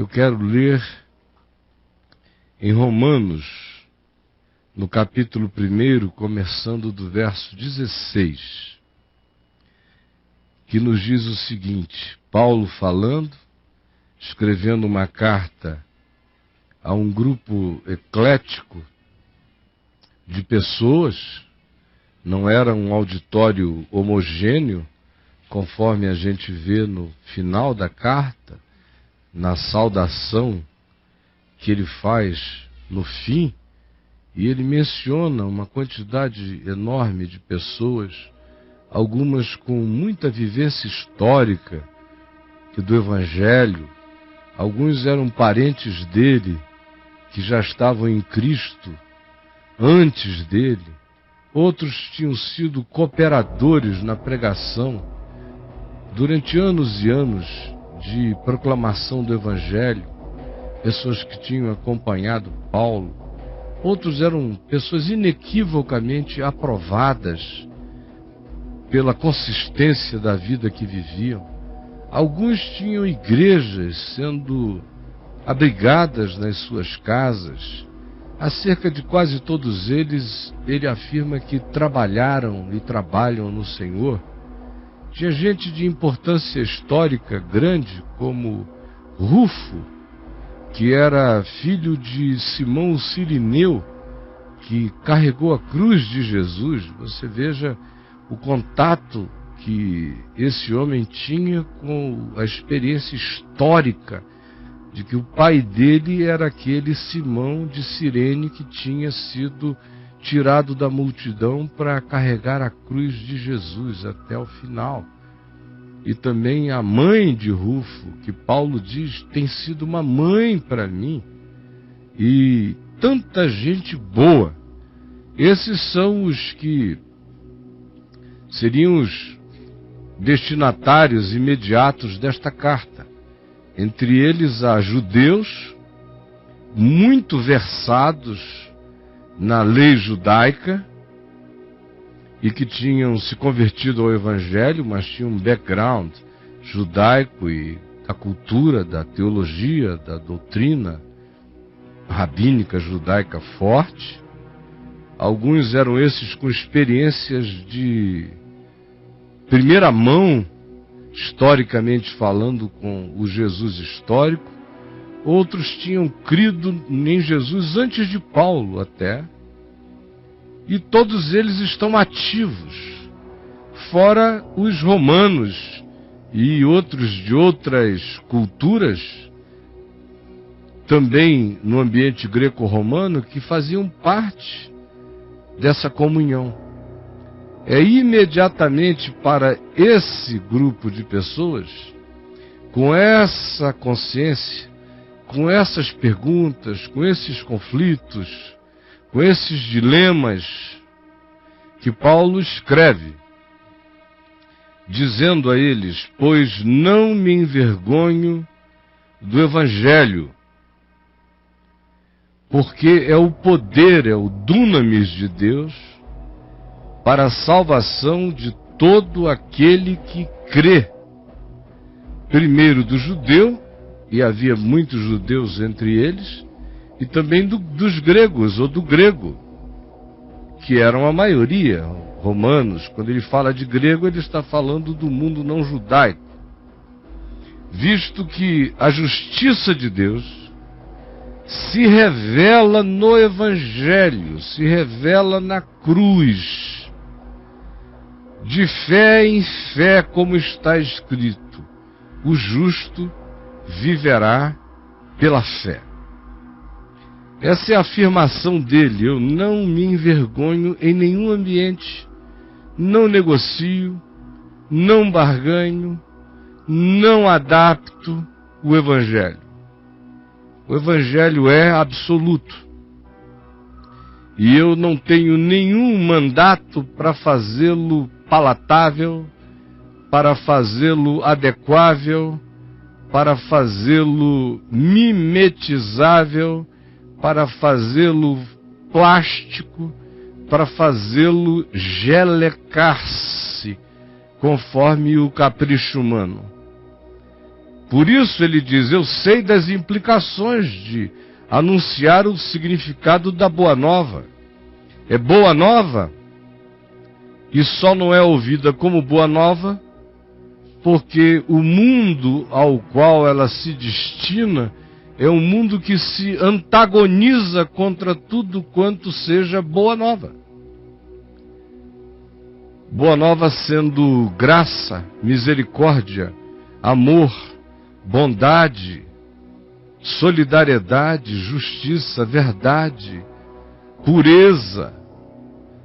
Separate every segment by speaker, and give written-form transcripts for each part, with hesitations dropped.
Speaker 1: Eu quero ler em Romanos, no capítulo 1, começando do verso 16, que nos diz o seguinte: Paulo falando, escrevendo uma carta a um grupo eclético de pessoas, não era um auditório homogêneo, conforme a gente vê no final da carta, na saudação que ele faz no fim, e ele menciona uma quantidade enorme de pessoas, algumas com muita vivência histórica do Evangelho, alguns eram parentes dele, que já estavam em Cristo antes dele, outros tinham sido cooperadores na pregação durante anos e anos de proclamação do Evangelho, pessoas que tinham acompanhado Paulo, outros eram pessoas inequivocamente aprovadas pela consistência da vida que viviam. Alguns tinham igrejas sendo abrigadas nas suas casas. Acerca de quase todos eles, ele afirma que trabalharam e trabalham no Senhor. Tinha gente de importância histórica grande, como Rufo, que era filho de Simão o Cirineu, que carregou a cruz de Jesus. Você veja o contato que esse homem tinha com a experiência histórica de que o pai dele era aquele Simão de Cirene que tinha sido tirado da multidão para carregar a cruz de Jesus até o final. E também a mãe de Rufo, que Paulo diz, tem sido uma mãe para mim. E tanta gente boa. Esses são os que seriam os destinatários imediatos desta carta. Entre eles há judeus muito versados na lei judaica e que tinham se convertido ao Evangelho, mas tinham um background judaico e da cultura, da teologia, da doutrina rabínica judaica forte. Alguns eram esses com experiências de primeira mão, historicamente falando, com o Jesus histórico. Outros tinham crido em Jesus antes de Paulo até. E todos eles estão ativos, fora os romanos e outros de outras culturas, também no ambiente greco-romano, que faziam parte dessa comunhão. É imediatamente para esse grupo de pessoas, com essa consciência, com essas perguntas, com esses conflitos, com esses dilemas, que Paulo escreve, dizendo a eles: pois não me envergonho do Evangelho, porque é o poder, é o dunamis de Deus, para a salvação de todo aquele que crê, primeiro do judeu, e havia muitos judeus entre eles, e também dos gregos, ou do grego, que eram a maioria, romanos. Quando ele fala de grego, ele está falando do mundo não judaico, visto que a justiça de Deus se revela no Evangelho, se revela na cruz, de fé em fé, como está escrito: o justo viverá pela fé. Essa é a afirmação dele: eu não me envergonho em nenhum ambiente, não negocio, não barganho, não adapto o Evangelho. O Evangelho é absoluto. E eu não tenho nenhum mandato para fazê-lo palatável, para fazê-lo adequável, para fazê-lo mimetizável, para fazê-lo plástico, para fazê-lo gelecar-se, conforme o capricho humano. Por isso ele diz, eu sei das implicações de anunciar o significado da boa nova. É boa nova e só não é ouvida como boa nova porque o mundo ao qual ela se destina é um mundo que se antagoniza contra tudo quanto seja boa nova. Boa nova sendo graça, misericórdia, amor, bondade, solidariedade, justiça, verdade, pureza,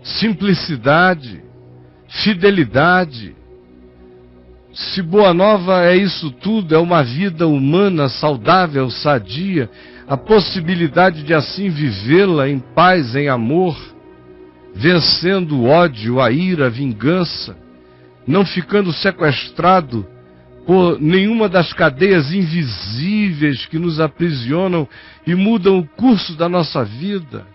Speaker 1: simplicidade, fidelidade. Se boa nova é isso tudo, é uma vida humana, saudável, sadia, a possibilidade de assim vivê-la em paz, em amor, vencendo o ódio, a ira, a vingança, não ficando sequestrado por nenhuma das cadeias invisíveis que nos aprisionam e mudam o curso da nossa vida.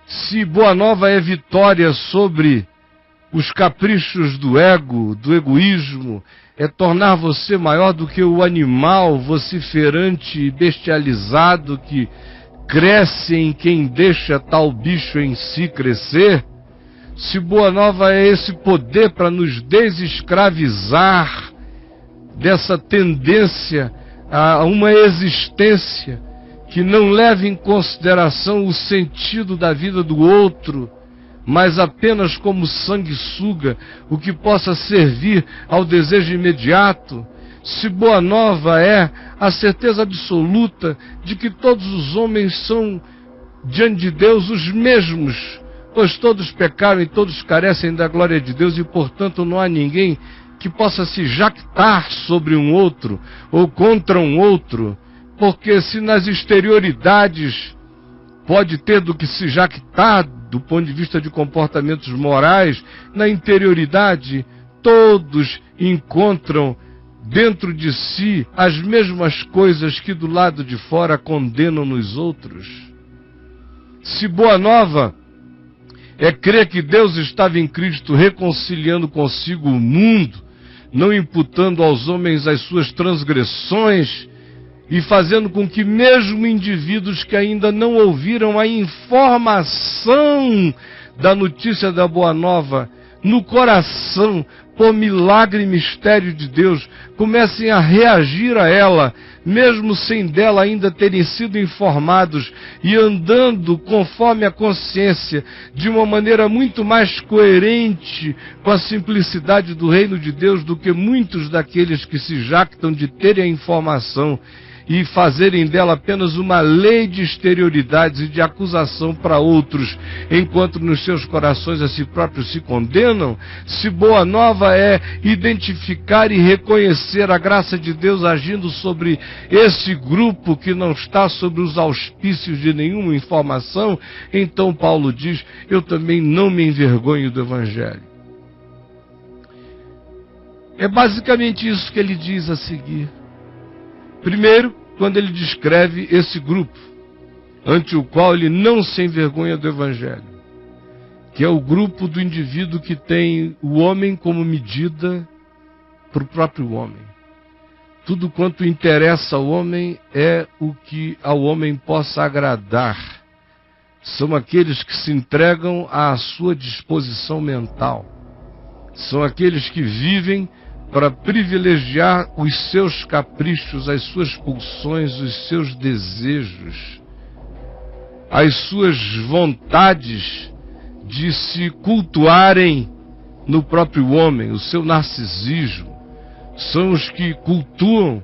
Speaker 1: Se boa nova é vitória sobre os caprichos do ego, do egoísmo, é tornar você maior do que o animal vociferante e bestializado que cresce em quem deixa tal bicho em si crescer. Se boa nova é esse poder para nos desescravizar dessa tendência a uma existência que não leva em consideração o sentido da vida do outro, mas apenas como sanguessuga, o que possa servir ao desejo imediato. Se boa nova é a certeza absoluta de que todos os homens são diante de Deus os mesmos, pois todos pecaram e todos carecem da glória de Deus e, portanto, não há ninguém que possa se jactar sobre um outro ou contra um outro, porque se nas exterioridades pode ter do que se jactar do ponto de vista de comportamentos morais, na interioridade todos encontram dentro de si as mesmas coisas que do lado de fora condenam nos outros. Se boa nova é crer que Deus estava em Cristo reconciliando consigo o mundo, não imputando aos homens as suas transgressões e fazendo com que mesmo indivíduos que ainda não ouviram a informação da notícia da boa nova, no coração, por milagre e mistério de Deus, comecem a reagir a ela, mesmo sem dela ainda terem sido informados, e andando conforme a consciência, de uma maneira muito mais coerente com a simplicidade do reino de Deus do que muitos daqueles que se jactam de terem a informação e fazerem dela apenas uma lei de exterioridades e de acusação para outros, enquanto nos seus corações a si próprios se condenam. Se boa nova é identificar e reconhecer a graça de Deus agindo sobre esse grupo que não está sobre os auspícios de nenhuma informação, então Paulo diz, eu também não me envergonho do Evangelho. É basicamente isso que ele diz a seguir. Primeiro, quando ele descreve esse grupo, ante o qual ele não se envergonha do Evangelho, que é o grupo do indivíduo que tem o homem como medida para o próprio homem. Tudo quanto interessa ao homem é o que ao homem possa agradar. São aqueles que se entregam à sua disposição mental. São aqueles que vivem para privilegiar os seus caprichos, as suas pulsões, os seus desejos, as suas vontades de se cultuarem no próprio homem, o seu narcisismo. São os que cultuam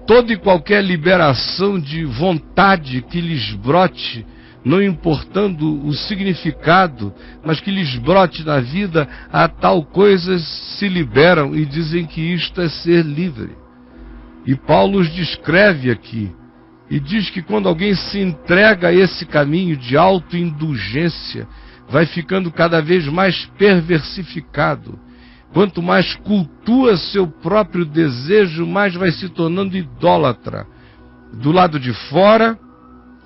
Speaker 1: toda e qualquer liberação de vontade que lhes brote, não importando o significado, mas que lhes brote na vida, a tal coisa se liberam e dizem que isto é ser livre. E Paulo os descreve aqui, e diz que quando alguém se entrega a esse caminho de autoindulgência, vai ficando cada vez mais perversificado. Quanto mais cultua seu próprio desejo, mais vai se tornando idólatra. Do lado de fora,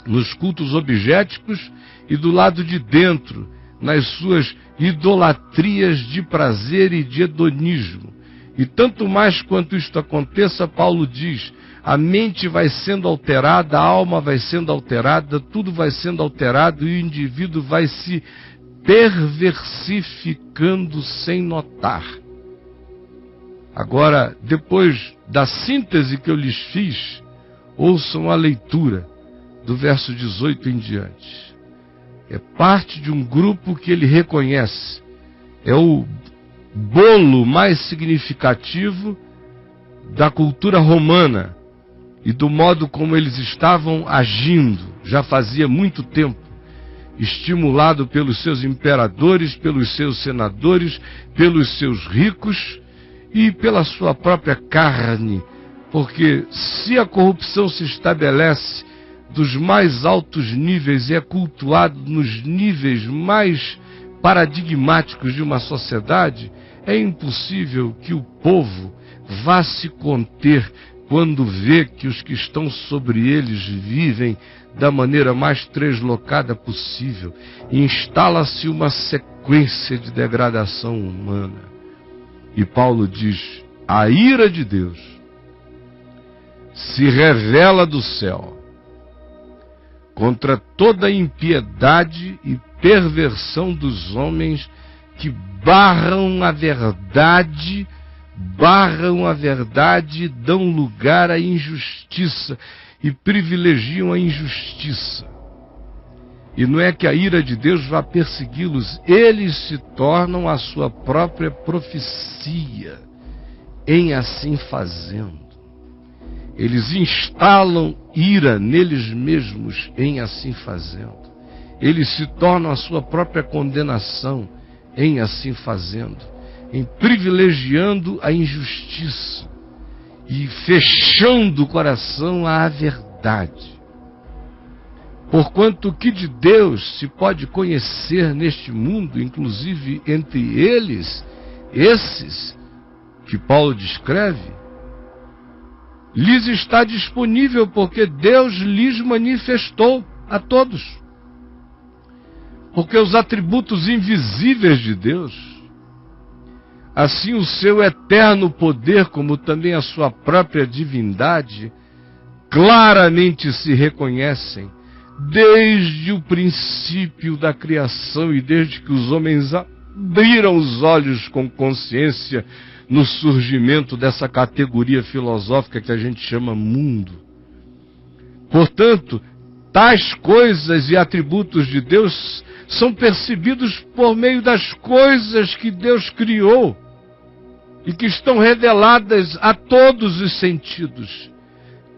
Speaker 1: nos cultos objeticos, e do lado de dentro, nas suas idolatrias de prazer e de hedonismo. E tanto mais quanto isto aconteça, Paulo diz, a mente vai sendo alterada, a alma vai sendo alterada, tudo vai sendo alterado e o indivíduo vai se perversificando sem notar. Agora, depois da síntese que eu lhes fiz, ouçam a leitura do verso 18 em diante. É parte de um grupo que ele reconhece. É o bolo mais significativo da cultura romana e do modo como eles estavam agindo, já fazia muito tempo, estimulado pelos seus imperadores, pelos seus senadores, pelos seus ricos e pela sua própria carne, porque se a corrupção se estabelece dos mais altos níveis e é cultuado nos níveis mais paradigmáticos de uma sociedade, é impossível que o povo vá se conter quando vê que os que estão sobre eles vivem da maneira mais translocada possível. Instala-se uma sequência de degradação humana. E Paulo diz, a ira de Deus se revela do céu contra toda a impiedade e perversão dos homens que barram a verdade e dão lugar à injustiça e privilegiam a injustiça. E não é que a ira de Deus vá persegui-los, eles se tornam a sua própria profecia em assim fazendo. Eles instalam ira neles mesmos em assim fazendo. Eles se tornam a sua própria condenação em assim fazendo, em privilegiando a injustiça e fechando o coração à verdade. Porquanto o que de Deus se pode conhecer neste mundo, inclusive entre eles, esses que Paulo descreve, lhes está disponível porque Deus lhes manifestou a todos. Porque os atributos invisíveis de Deus, assim o seu eterno poder, como também a sua própria divindade, claramente se reconhecem desde o princípio da criação e desde que os homens abriram os olhos com consciência no surgimento dessa categoria filosófica que a gente chama mundo. Portanto, tais coisas e atributos de Deus são percebidos por meio das coisas que Deus criou e que estão reveladas a todos os sentidos.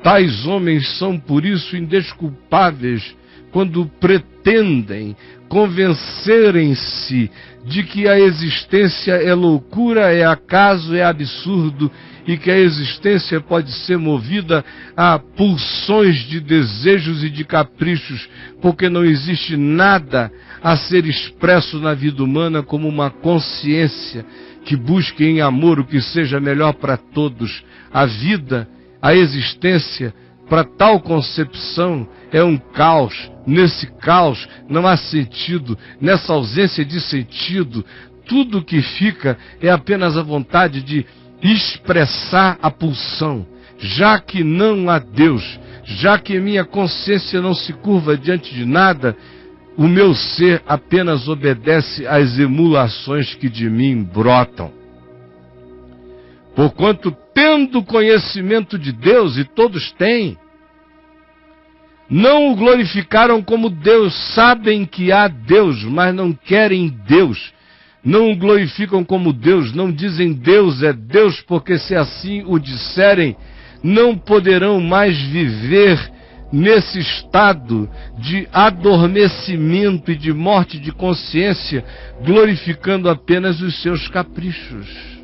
Speaker 1: Tais homens são, por isso, indesculpáveis quando pretendem convencerem-se de que a existência é loucura, é acaso, é absurdo e que a existência pode ser movida a pulsões de desejos e de caprichos, porque não existe nada a ser expresso na vida humana como uma consciência que busque em amor o que seja melhor para todos. A vida, a existência, para tal concepção é um caos. Nesse caos não há sentido, nessa ausência de sentido, tudo que fica é apenas a vontade de expressar a pulsão. Já que não há Deus, já que minha consciência não se curva diante de nada, o meu ser apenas obedece às emulações que de mim brotam. Porquanto, tendo conhecimento de Deus, e todos têm, não o glorificaram como Deus, sabem que há Deus, mas não querem Deus. Não o glorificam como Deus, não dizem Deus é Deus, porque se assim o disserem, não poderão mais viver nesse estado de adormecimento e de morte de consciência, glorificando apenas os seus caprichos.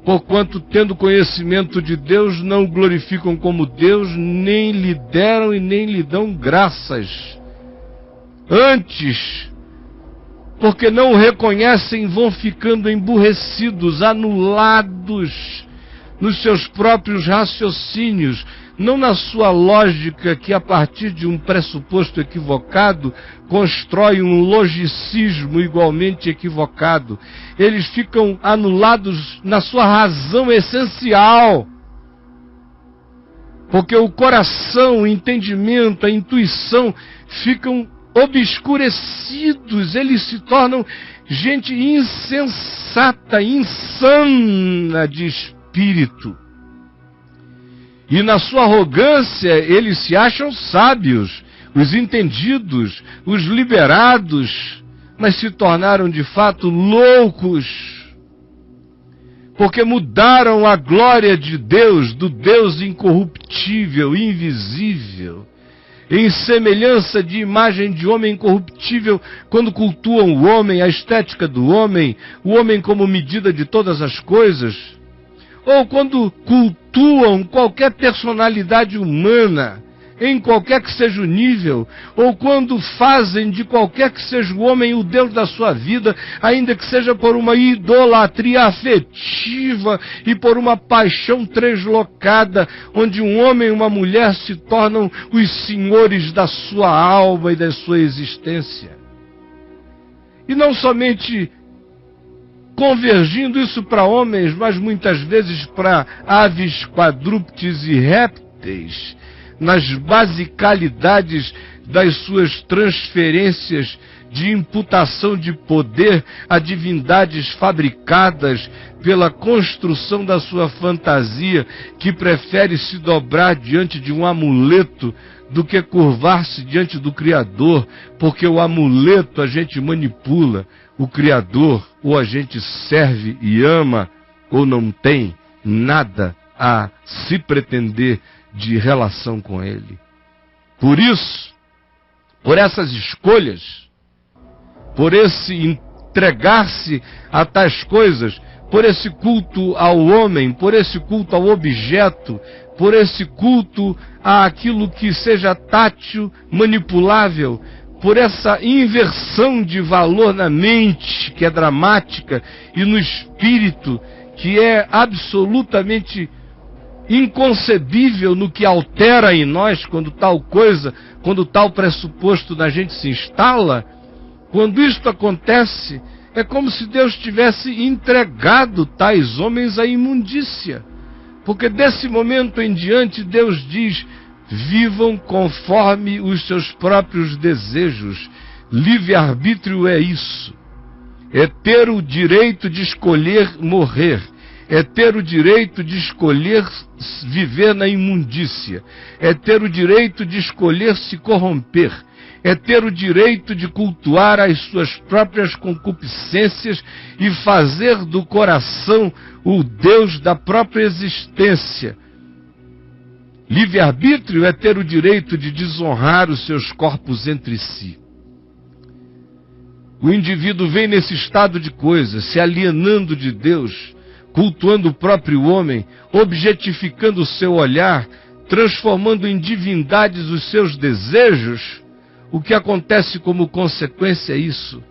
Speaker 1: Porquanto, tendo conhecimento de Deus, não o glorificam como Deus, nem lhe deram e nem lhe dão graças. Antes, porque não o reconhecem, vão ficando emburrecidos, anulados nos seus próprios raciocínios, não na sua lógica que, a partir de um pressuposto equivocado, constrói um logicismo igualmente equivocado. Eles ficam anulados na sua razão essencial. Porque o coração, o entendimento, a intuição ficam obscurecidos, eles se tornam gente insensata, insana de espírito. E na sua arrogância eles se acham sábios, os entendidos, os liberados, mas se tornaram de fato loucos. Porque mudaram a glória de Deus, do Deus incorruptível, invisível, em semelhança de imagem de homem incorruptível, quando cultuam o homem, a estética do homem, o homem como medida de todas as coisas, ou quando cultuam qualquer personalidade humana, em qualquer que seja o nível, ou quando fazem de qualquer que seja o homem o Deus da sua vida, ainda que seja por uma idolatria afetiva e por uma paixão translocada, onde um homem e uma mulher se tornam os senhores da sua alma e da sua existência. E não somente convergindo isso para homens, mas muitas vezes para aves, quadrúpedes e répteis, nas basicalidades das suas transferências de imputação de poder a divindades fabricadas pela construção da sua fantasia, que prefere se dobrar diante de um amuleto do que curvar-se diante do Criador, porque o amuleto a gente manipula, o Criador ou a gente serve e ama, ou não tem nada a se pretender de relação com Ele. Por isso, por essas escolhas, por esse entregar-se a tais coisas, por esse culto ao homem, por esse culto ao objeto, por esse culto àquilo que seja tátil, manipulável, por essa inversão de valor na mente, que é dramática, e no espírito, que é absolutamente inconcebível no que altera em nós quando tal coisa, quando tal pressuposto na gente se instala. Quando isto acontece, é como se Deus tivesse entregado tais homens à imundícia. Porque desse momento em diante Deus diz: vivam conforme os seus próprios desejos. Livre-arbítrio é isso. É ter o direito de escolher morrer. É ter o direito de escolher viver na imundícia. É ter o direito de escolher se corromper. É ter o direito de cultuar as suas próprias concupiscências e fazer do coração o Deus da própria existência. Livre-arbítrio é ter o direito de desonrar os seus corpos entre si. O indivíduo vem nesse estado de coisas, se alienando de Deus, cultuando o próprio homem, objetificando o seu olhar, transformando em divindades os seus desejos. O que acontece como consequência é isso.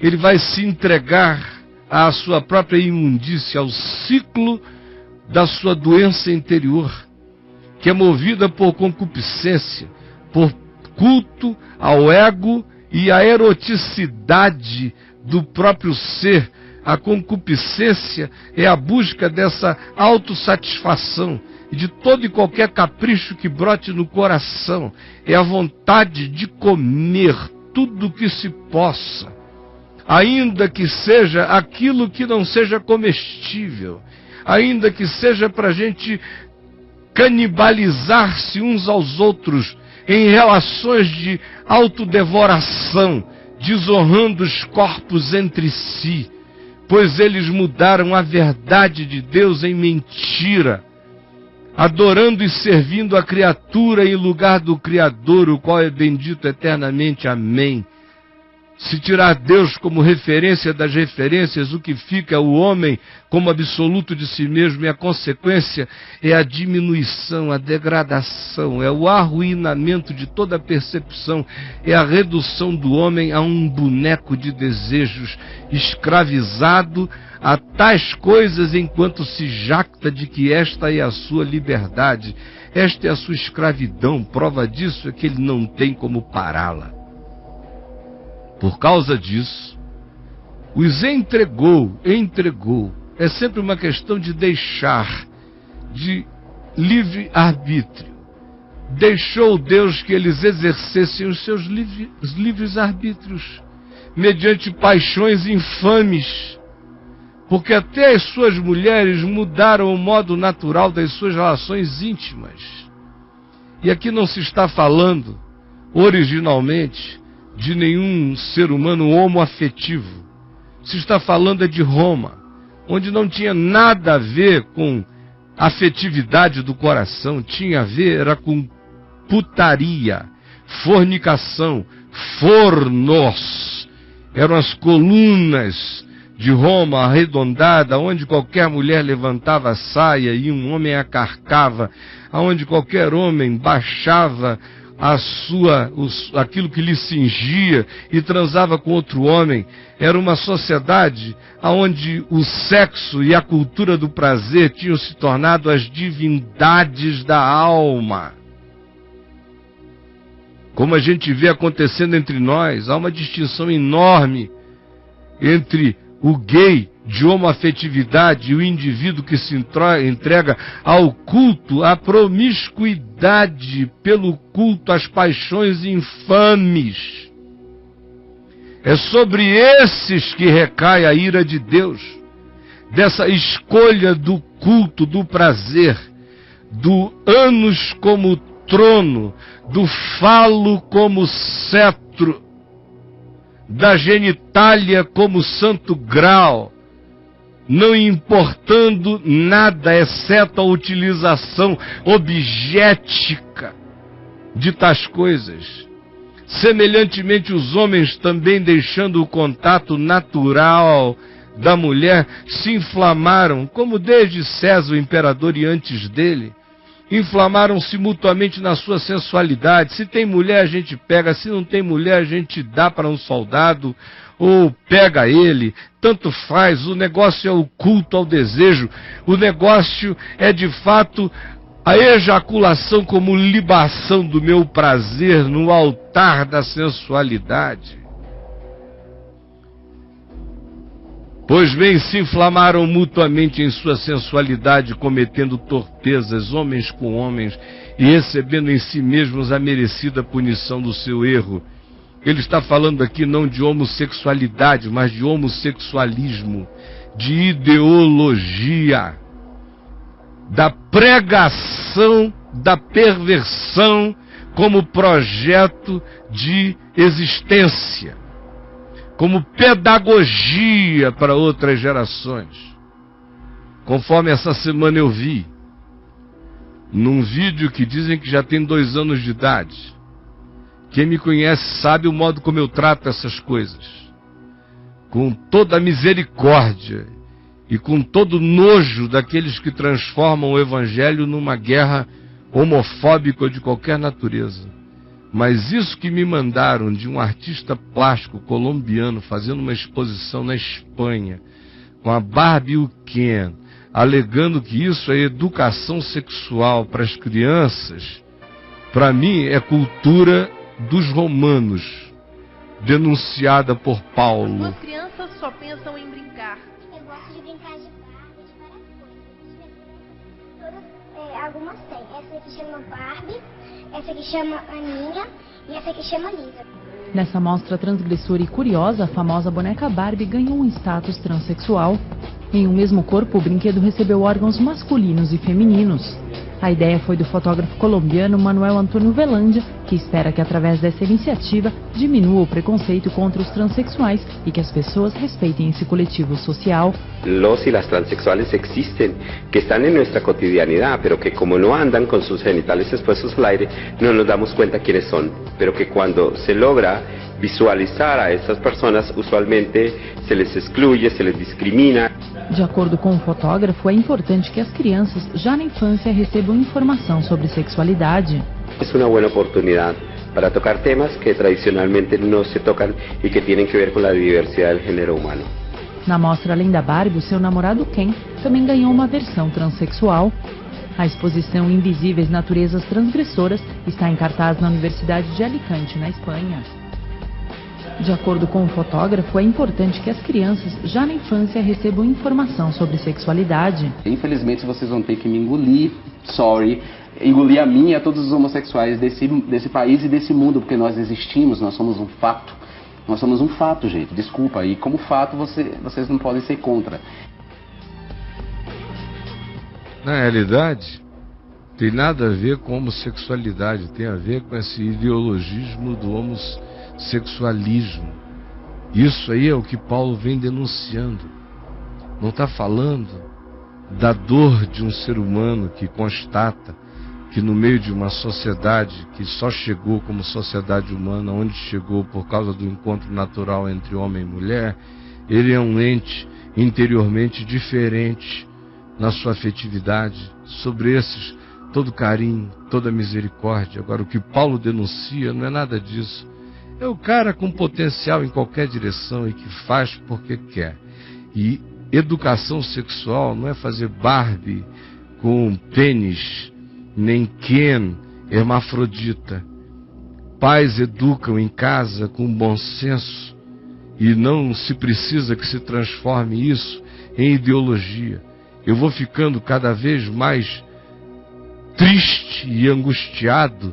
Speaker 1: Ele vai se entregar à sua própria imundícia, ao ciclo da sua doença interior, que é movida por concupiscência, por culto ao ego e à eroticidade do próprio ser. A concupiscência é a busca dessa autossatisfação e de todo e qualquer capricho que brote no coração. É a vontade de comer tudo o que se possa, ainda que seja aquilo que não seja comestível, ainda que seja para a gente canibalizar-se uns aos outros em relações de autodevoração, desonrando os corpos entre si, pois eles mudaram a verdade de Deus em mentira, adorando e servindo a criatura em lugar do Criador, o qual é bendito eternamente. Amém. Se tirar Deus como referência das referências, o que fica é o homem como absoluto de si mesmo, e a consequência é a diminuição, a degradação, é o arruinamento de toda a percepção, é a redução do homem a um boneco de desejos, escravizado a tais coisas enquanto se jacta de que esta é a sua liberdade, esta é a sua escravidão. Prova disso é que ele não tem como pará-la. Por causa disso, os entregou. É sempre uma questão de deixar, de livre-arbítrio. Deixou Deus que eles exercessem os seus livres arbítrios, mediante paixões infames, porque até as suas mulheres mudaram o modo natural das suas relações íntimas. E aqui não se está falando, originalmente, de nenhum ser humano homoafetivo. Se está falando de Roma, onde não tinha nada a ver com afetividade do coração, tinha a ver era com putaria, fornicação, fornos. Eram as colunas de Roma arredondada, onde qualquer mulher levantava a saia e um homem a carcava, onde qualquer homem baixava aquilo que lhe cingia e transava com outro homem. Era uma sociedade onde o sexo e a cultura do prazer tinham se tornado as divindades da alma. Como a gente vê acontecendo entre nós, há uma distinção enorme entre o gay de homoafetividade e o indivíduo que se entrega ao culto, à promiscuidade, pelo culto às paixões infames. É sobre esses que recai a ira de Deus, dessa escolha do culto, do prazer, do ânus como trono, do falo como cetro, da genitália como santo grau, não importando nada, exceto a utilização objetica de tais coisas. Semelhantemente, os homens também, deixando o contato natural da mulher, se inflamaram, como desde César, o imperador, e antes dele, inflamaram-se mutuamente na sua sensualidade. Se tem mulher, a gente pega; se não tem mulher, a gente dá para um soldado ou pega ele, tanto faz. O negócio é o culto ao desejo. O negócio é, de fato, a ejaculação como libação do meu prazer no altar da sensualidade. Pois bem, se inflamaram mutuamente em sua sensualidade, cometendo torpezas, homens com homens, e recebendo em si mesmos a merecida punição do seu erro. Ele está falando aqui não de homossexualidade, mas de homossexualismo, de ideologia, da pregação da perversão como projeto de existência, como pedagogia para outras gerações. Conforme essa semana eu vi, num vídeo que dizem que já tem 2 anos de idade. Quem me conhece sabe o modo como eu trato essas coisas, com toda a misericórdia e com todo o nojo daqueles que transformam o evangelho numa guerra homofóbica ou de qualquer natureza. Mas isso que me mandaram de um artista plástico colombiano fazendo uma exposição na Espanha, com a Barbie e o Ken, alegando que isso é educação sexual para as crianças, para mim é cultura dos romanos, denunciada por Paulo.
Speaker 2: As crianças só pensam em brincar.
Speaker 3: Eu gosto de brincar de Barbie, de várias coisas. Algumas tem. Essa aqui chama Barbie, essa aqui chama Aninha e essa aqui chama Lisa.
Speaker 4: Nessa mostra transgressora e curiosa, a famosa boneca Barbie ganhou um status transexual. Em um mesmo corpo, o brinquedo recebeu órgãos masculinos e femininos. A ideia foi do fotógrafo colombiano Manuel Antônio Velandia, que espera que através dessa iniciativa diminua o preconceito contra os transexuais e que as pessoas respeitem esse coletivo social.
Speaker 5: Los y las transexuales existen, que están en nuestra cotidianidad, pero que como no andan con sus genitales expuestos al aire, no nos damos cuenta quiénes son, pero que cuando se logra visualizar a essas pessoas, usualmente se les exclui, se les discrimina.
Speaker 4: De acordo com o fotógrafo, é importante que as crianças já na infância recebam informação sobre sexualidade.
Speaker 5: É uma boa oportunidade para tocar temas que tradicionalmente não se tocam e que têm que ver com a diversidade do gênero humano.
Speaker 4: Na mostra Além da Barbie, o seu namorado Ken também ganhou uma versão transexual. A exposição Invisíveis Naturezas Transgressoras está em cartaz na Universidade de Alicante, na Espanha. De acordo com o fotógrafo, é importante que as crianças já na infância recebam informação sobre sexualidade.
Speaker 6: Infelizmente vocês vão ter que me engolir, engolir a mim e a todos os homossexuais desse país e desse mundo, porque nós existimos, nós somos um fato. Nós somos um fato, gente, desculpa, e como fato vocês não podem ser contra.
Speaker 1: Na realidade, tem nada a ver com homossexualidade, tem a ver com esse ideologismo do homossexualismo. Isso aí é o que Paulo vem denunciando. Não está falando da dor de um ser humano que constata que no meio de uma sociedade que só chegou como sociedade humana, onde chegou por causa do encontro natural entre homem e mulher, ele é um ente interiormente diferente na sua afetividade. Sobre esses, todo carinho, toda misericórdia. Agora, o que Paulo denuncia não é nada disso. É o cara com potencial em qualquer direção e que faz porque quer. E educação sexual não é fazer Barbie com pênis, nem Ken hermafrodita. Pais educam em casa com bom senso e não se precisa que se transforme isso em ideologia. Eu vou ficando cada vez mais triste e angustiado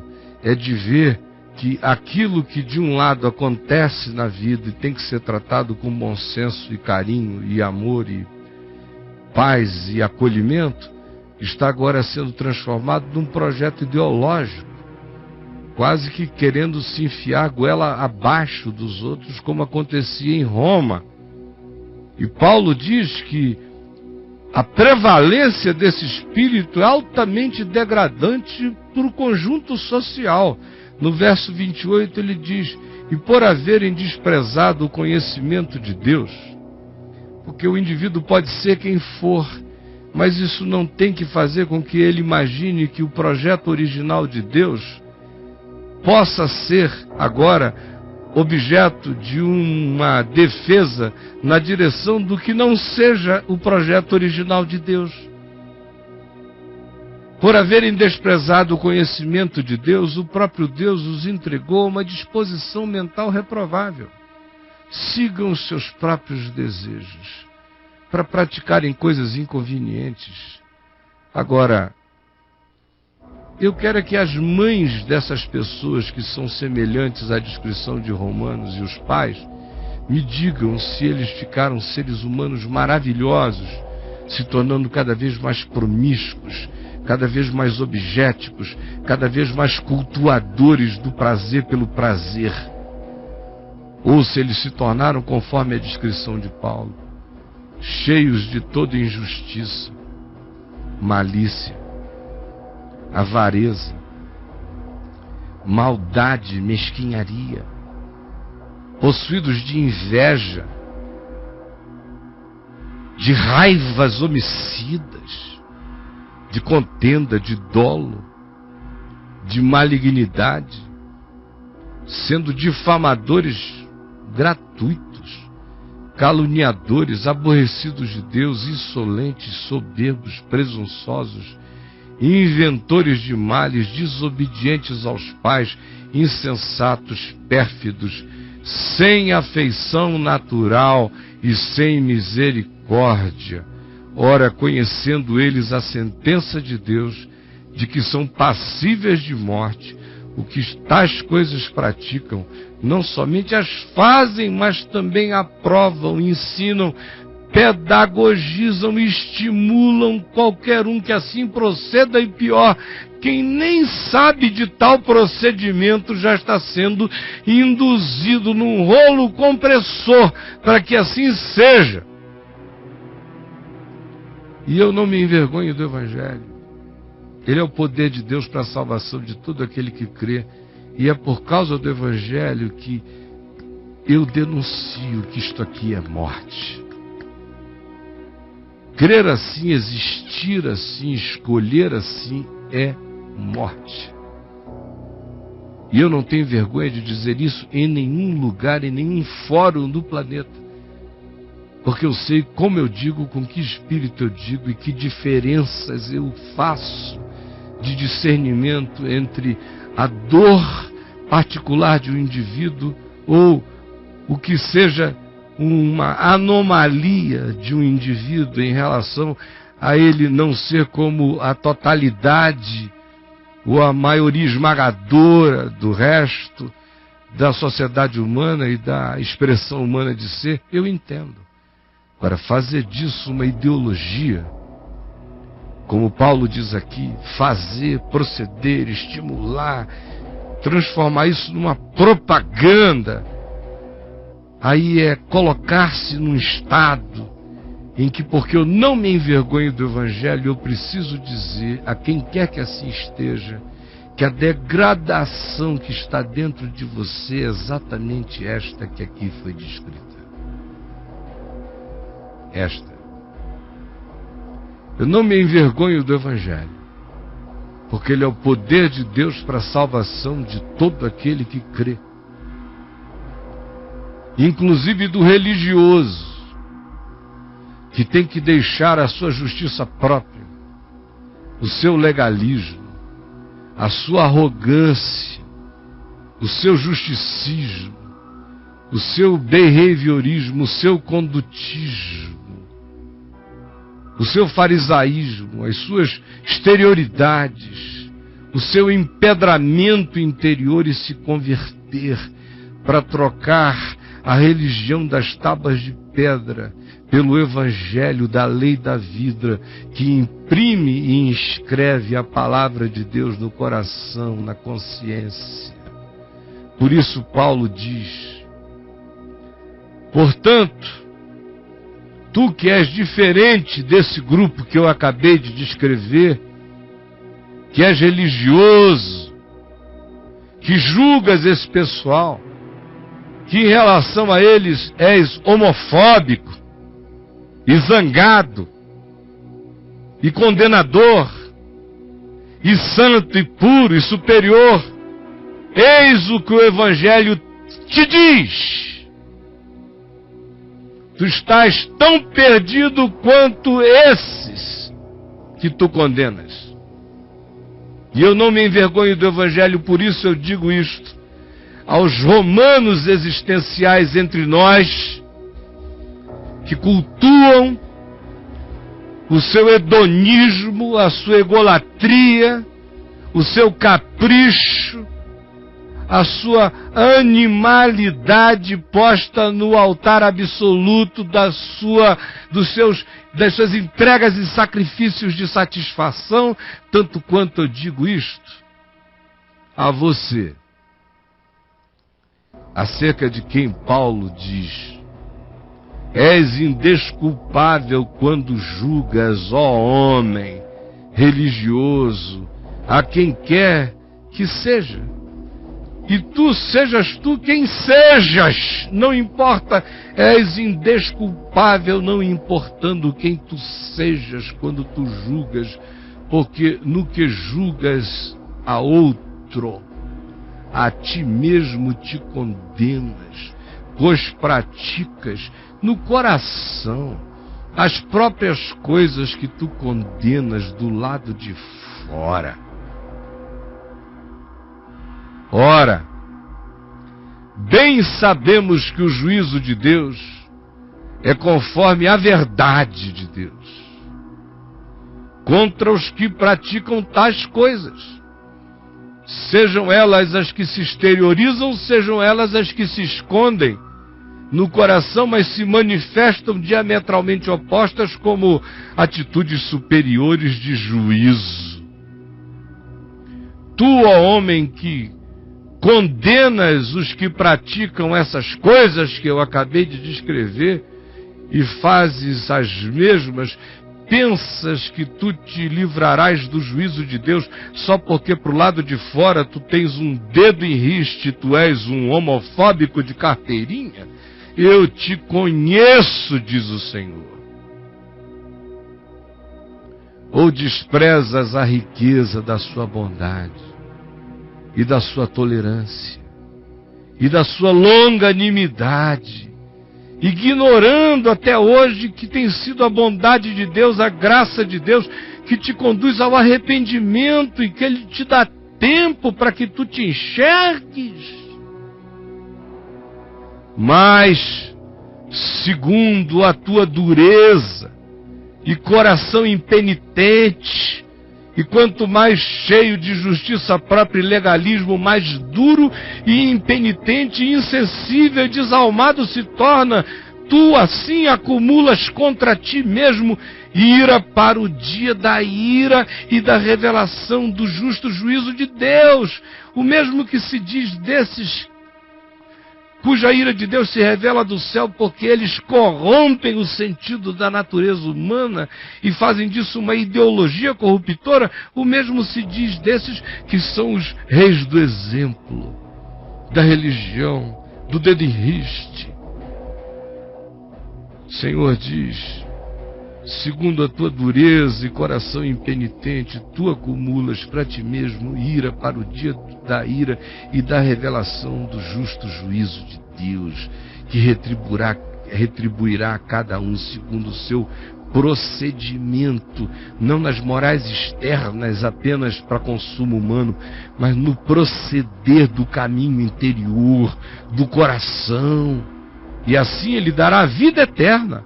Speaker 1: de ver que aquilo que de um lado acontece na vida e tem que ser tratado com bom senso e carinho e amor e paz e acolhimento, está agora sendo transformado num projeto ideológico, quase que querendo se enfiar a goela abaixo dos outros, como acontecia em Roma. E Paulo diz que a prevalência desse espírito é altamente degradante para o conjunto social. No verso 28 ele diz: e por haverem desprezado o conhecimento de Deus, porque o indivíduo pode ser quem for, mas isso não tem que fazer com que ele imagine que o projeto original de Deus possa ser agora objeto de uma defesa na direção do que não seja o projeto original de Deus. Por haverem desprezado o conhecimento de Deus, o próprio Deus os entregou a uma disposição mental reprovável. Sigam os seus próprios desejos para praticarem coisas inconvenientes. Agora, eu quero que as mães dessas pessoas que são semelhantes à descrição de Romanos e os pais me digam se eles ficaram seres humanos maravilhosos, se tornando cada vez mais promíscuos, cada vez mais objetivos, cada vez mais cultuadores do prazer pelo prazer, ou se eles se tornaram, conforme a descrição de Paulo, cheios de toda injustiça, malícia, avareza, maldade, mesquinharia, possuídos de inveja, de raivas homicidas, de contenda, de dolo, de malignidade, sendo difamadores gratuitos, caluniadores, aborrecidos de Deus, insolentes, soberbos, presunçosos, inventores de males, desobedientes aos pais, insensatos, pérfidos, sem afeição natural e sem misericórdia. Ora, conhecendo eles a sentença de Deus, de que são passíveis de morte, o que tais coisas praticam, não somente as fazem, mas também aprovam, ensinam, pedagogizam e estimulam qualquer um que assim proceda, e pior, quem nem sabe de tal procedimento já está sendo induzido num rolo compressor para que assim seja. E eu não me envergonho do Evangelho. Ele é o poder de Deus para a salvação de todo aquele que crê. E é por causa do Evangelho que eu denuncio que isto aqui é morte. Crer assim, existir assim, escolher assim é morte. E eu não tenho vergonha de dizer isso em nenhum lugar, em nenhum fórum do planeta. Porque eu sei como eu digo, com que espírito eu digo e que diferenças eu faço de discernimento entre a dor particular de um indivíduo ou o que seja uma anomalia de um indivíduo em relação a ele não ser como a totalidade ou a maioria esmagadora do resto da sociedade humana e da expressão humana de ser, eu entendo. Para fazer disso uma ideologia, como Paulo diz aqui, fazer, proceder, estimular, transformar isso numa propaganda, aí é colocar-se num estado em que, porque eu não me envergonho do Evangelho, eu preciso dizer a quem quer que assim esteja, que a degradação que está dentro de você é exatamente esta que aqui foi descrita. Esta. Eu não me envergonho do Evangelho, porque ele é o poder de Deus para a salvação de todo aquele que crê, inclusive do religioso, que tem que deixar a sua justiça própria, o seu legalismo, a sua arrogância, o seu justicismo, o seu behaviorismo, o seu condutismo, o seu farisaísmo, as suas exterioridades, o seu empedramento interior e se converter para trocar a religião das tábuas de pedra pelo Evangelho da lei da vida, que imprime e inscreve a palavra de Deus no coração, na consciência. Por isso Paulo diz: portanto, tu que és diferente desse grupo que eu acabei de descrever, que és religioso, que julgas esse pessoal, que em relação a eles és homofóbico, e zangado, e condenador, e santo, e puro, e superior, eis o que o Evangelho te diz. Tu estás tão perdido quanto esses que tu condenas. E eu não me envergonho do Evangelho, por isso eu digo isto aos romanos existenciais entre nós, que cultuam o seu hedonismo, a sua egolatria, o seu capricho, a sua animalidade posta no altar absoluto das suas entregas e sacrifícios de satisfação, tanto quanto eu digo isto a você, acerca de quem Paulo diz: és indesculpável quando julgas, ó homem religioso, a quem quer que seja. E tu sejas tu quem sejas, não importa, és indesculpável, não importando quem tu sejas quando tu julgas, porque no que julgas a outro, a ti mesmo te condenas, pois praticas no coração as próprias coisas que tu condenas do lado de fora. Ora, bem sabemos que o juízo de Deus é conforme a verdade de Deus contra os que praticam tais coisas, sejam elas as que se exteriorizam, sejam elas as que se escondem no coração, mas se manifestam diametralmente opostas como atitudes superiores de juízo. Tu, ó homem, que condenas os que praticam essas coisas que eu acabei de descrever e fazes as mesmas, pensas que tu te livrarás do juízo de Deus só porque pro lado de fora tu tens um dedo em riste, tu és um homofóbico de carteirinha? Eu te conheço, diz o Senhor. Ou desprezas a riqueza da sua bondade e da sua tolerância e da sua longanimidade, ignorando até hoje que tem sido a bondade de Deus, a graça de Deus, que te conduz ao arrependimento e que Ele te dá tempo para que tu te enxergues. Mas, segundo a tua dureza e coração impenitente, e quanto mais cheio de justiça própria e legalismo, mais duro e impenitente, insensível e desalmado se torna. Tu assim acumulas contra ti mesmo ira para o dia da ira e da revelação do justo juízo de Deus. O mesmo que se diz desses cuja ira de Deus se revela do céu, porque eles corrompem o sentido da natureza humana e fazem disso uma ideologia corruptora. O mesmo se diz desses que são os reis do exemplo, da religião, do dedo em riste. O Senhor diz: segundo a tua dureza e coração impenitente, tu acumulas para ti mesmo ira para o dia da ira e da revelação do justo juízo de Deus, que retribuirá a cada um segundo o seu procedimento, não nas morais externas apenas para consumo humano, mas no proceder do caminho interior, do coração. E assim Ele dará a vida eterna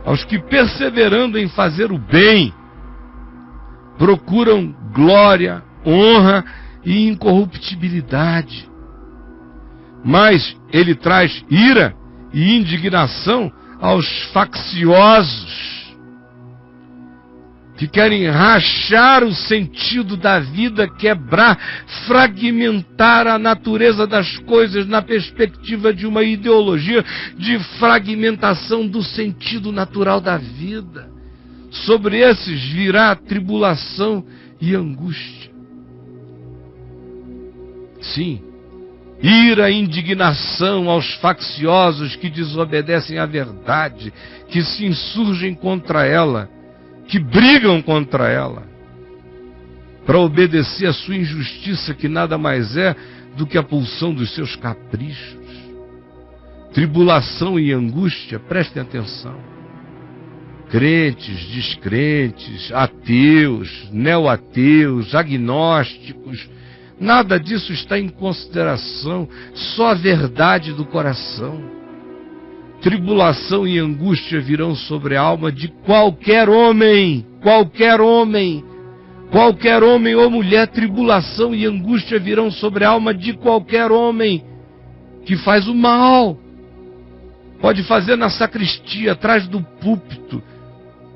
Speaker 1: aos que, perseverando em fazer o bem, procuram glória, honra e incorruptibilidade. Mas Ele traz ira e indignação aos facciosos, que querem rachar o sentido da vida, quebrar, fragmentar a natureza das coisas na perspectiva de uma ideologia de fragmentação do sentido natural da vida. Sobre esses virá tribulação e angústia. Sim, ira e indignação aos facciosos que desobedecem à verdade, que se insurgem contra ela, que brigam contra ela, para obedecer à sua injustiça, que nada mais é do que a pulsão dos seus caprichos. Tribulação e angústia, prestem atenção. Crentes, descrentes, ateus, neo-ateus, agnósticos, nada disso está em consideração, só a verdade do coração. Tribulação e angústia virão sobre a alma de qualquer homem, qualquer homem ou mulher. Tribulação e angústia virão sobre a alma de qualquer homem que faz o mal. Pode fazer na sacristia, atrás do púlpito,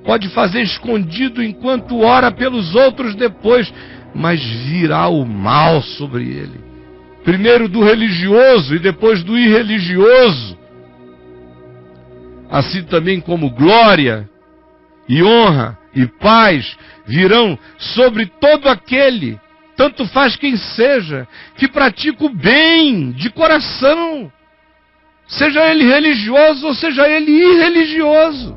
Speaker 1: pode fazer escondido enquanto ora pelos outros depois, mas virá o mal sobre ele. Primeiro do religioso e depois do irreligioso. Assim também como glória e honra e paz virão sobre todo aquele, tanto faz quem seja, que pratica o bem de coração, seja ele religioso ou seja ele irreligioso.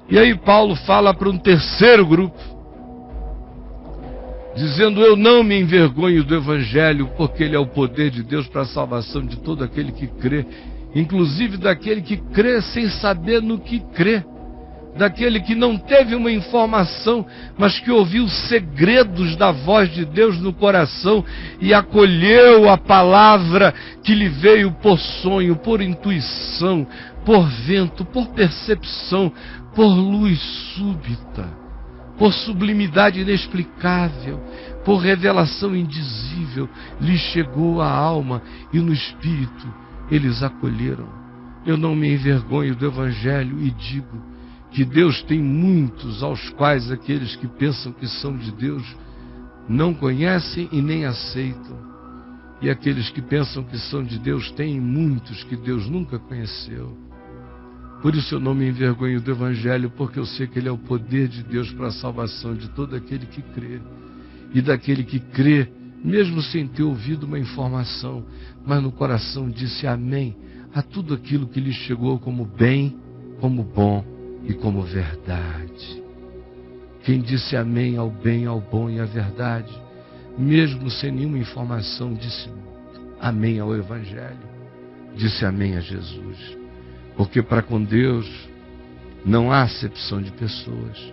Speaker 1: E aí Paulo fala para um terceiro grupo, dizendo: eu não me envergonho do Evangelho, porque ele é o poder de Deus para a salvação de todo aquele que crê, inclusive daquele que crê sem saber no que crê, daquele que não teve uma informação, mas que ouviu segredos da voz de Deus no coração e acolheu a palavra que lhe veio por sonho, por intuição, por vento, por percepção, por luz súbita, por sublimidade inexplicável, por revelação indizível, lhe chegou à alma e no espírito eles acolheram. Eu não me envergonho do Evangelho e digo que Deus tem muitos aos quais aqueles que pensam que são de Deus não conhecem e nem aceitam. E aqueles que pensam que são de Deus têm muitos que Deus nunca conheceu. Por isso eu não me envergonho do Evangelho, porque eu sei que ele é o poder de Deus para a salvação de todo aquele que crê. E daquele que crê, mesmo sem ter ouvido uma informação, mas no coração disse amém a tudo aquilo que lhe chegou como bem, como bom e como verdade. Quem disse amém ao bem, ao bom e à verdade, mesmo sem nenhuma informação, disse amém ao Evangelho, disse amém a Jesus. Porque para com Deus não há acepção de pessoas.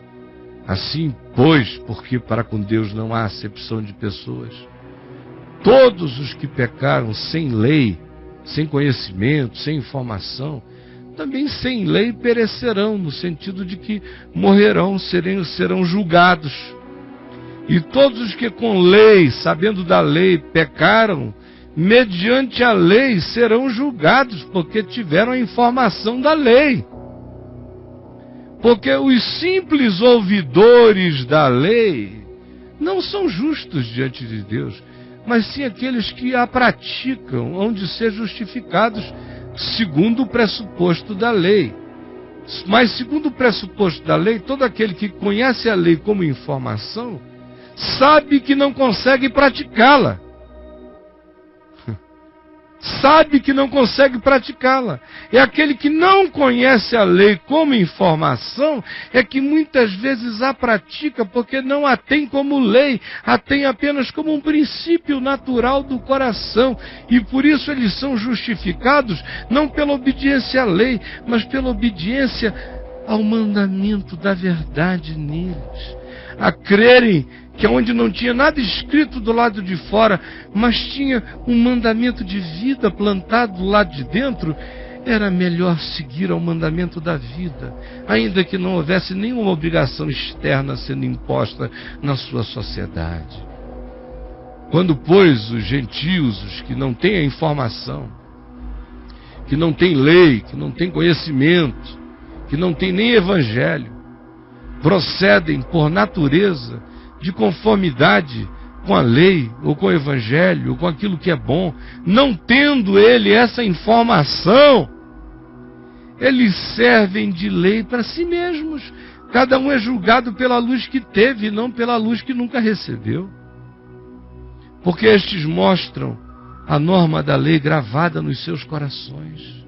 Speaker 1: Assim, pois, porque para com Deus não há acepção de pessoas, todos os que pecaram sem lei, sem conhecimento, sem informação, também sem lei perecerão, no sentido de que morrerão, serão julgados. E todos os que com lei, sabendo da lei, pecaram, mediante a lei serão julgados, porque tiveram a informação da lei. Porque os simples ouvidores da lei não são justos diante de Deus, mas sim aqueles que a praticam, hão de ser justificados segundo o pressuposto da lei. Mas segundo o pressuposto da lei, todo aquele que conhece a lei como informação, sabe que não consegue praticá-la. Sabe que não consegue praticá-la. É aquele que não conhece a lei como informação, é que muitas vezes a pratica porque não a tem como lei, a tem apenas como um princípio natural do coração. E por isso eles são justificados não pela obediência à lei, mas pela obediência ao mandamento da verdade neles. A crerem que onde não tinha nada escrito do lado de fora, mas tinha um mandamento de vida plantado do lado de dentro, era melhor seguir ao mandamento da vida, ainda que não houvesse nenhuma obrigação externa sendo imposta na sua sociedade. Quando, pois, os gentios, os que não têm a informação, que não têm lei, que não têm conhecimento, que não têm nem evangelho, procedem por natureza de conformidade com a lei, ou com o evangelho, ou com aquilo que é bom, não tendo ele essa informação, eles servem de lei para si mesmos. Cada um é julgado pela luz que teve, não pela luz que nunca recebeu. Porque estes mostram a norma da lei gravada nos seus corações.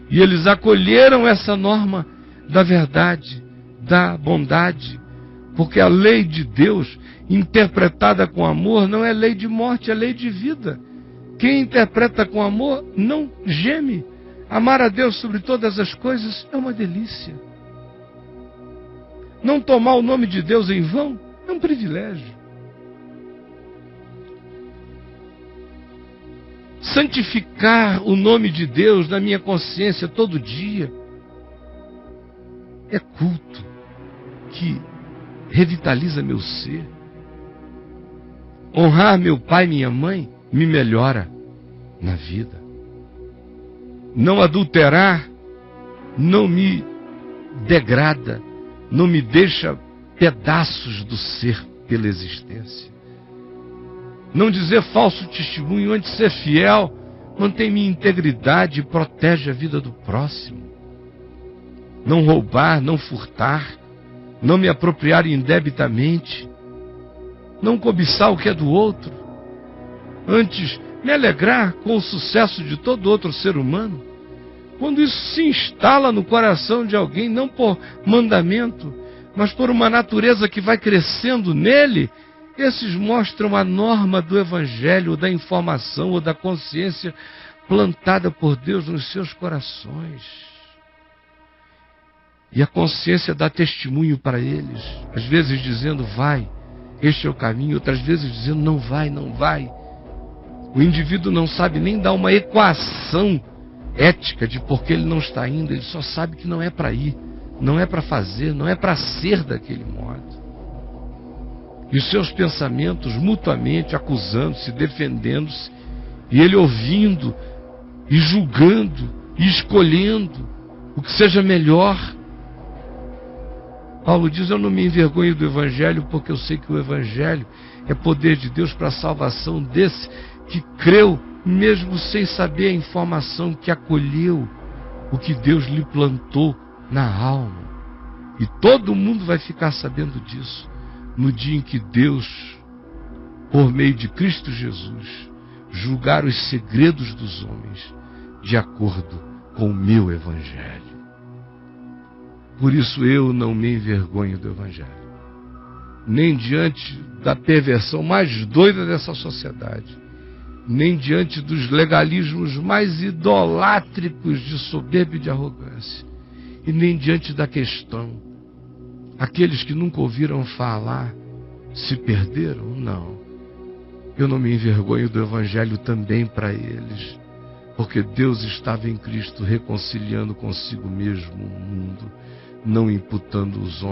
Speaker 1: E eles acolheram essa norma da verdade, da bondade, porque a lei de Deus, interpretada com amor, não é lei de morte, é lei de vida. Quem interpreta com amor não geme. Amar a Deus sobre todas as coisas é uma delícia. Não tomar o nome de Deus em vão é um privilégio. Santificar o nome de Deus na minha consciência todo dia é culto que revitaliza meu ser. Honrar meu pai e minha mãe me melhora na vida. Não adulterar não me degrada, não me deixa pedaços do ser pela existência. Não dizer falso testemunho antes de ser fiel mantém minha integridade e protege a vida do próximo. Não roubar, não furtar, não me apropriar indebitamente, não cobiçar o que é do outro, antes me alegrar com o sucesso de todo outro ser humano. Quando isso se instala no coração de alguém, não por mandamento, mas por uma natureza que vai crescendo nele, esses mostram a norma do evangelho, da informação ou da consciência plantada por Deus nos seus corações. E a consciência dá testemunho para eles, às vezes dizendo, vai, este é o caminho, outras vezes dizendo, não vai, não vai. O indivíduo não sabe nem dar uma equação ética de por que ele não está indo, ele só sabe que não é para ir, não é para fazer, não é para ser daquele modo. E os seus pensamentos mutuamente acusando-se, defendendo-se, e ele ouvindo, e julgando, e escolhendo o que seja melhor. Paulo diz, eu não me envergonho do Evangelho, porque eu sei que o Evangelho é poder de Deus para a salvação desse que creu, mesmo sem saber a informação, que acolheu o que Deus lhe plantou na alma. E todo mundo vai ficar sabendo disso no dia em que Deus, por meio de Cristo Jesus, julgar os segredos dos homens de acordo com o meu Evangelho. Por isso eu não me envergonho do Evangelho, nem diante da perversão mais doida dessa sociedade, nem diante dos legalismos mais idolátricos de soberba e de arrogância, e nem diante da questão: aqueles que nunca ouviram falar se perderam? Não. Eu não me envergonho do Evangelho também para eles, porque Deus estava em Cristo reconciliando consigo mesmo o mundo, não imputando aos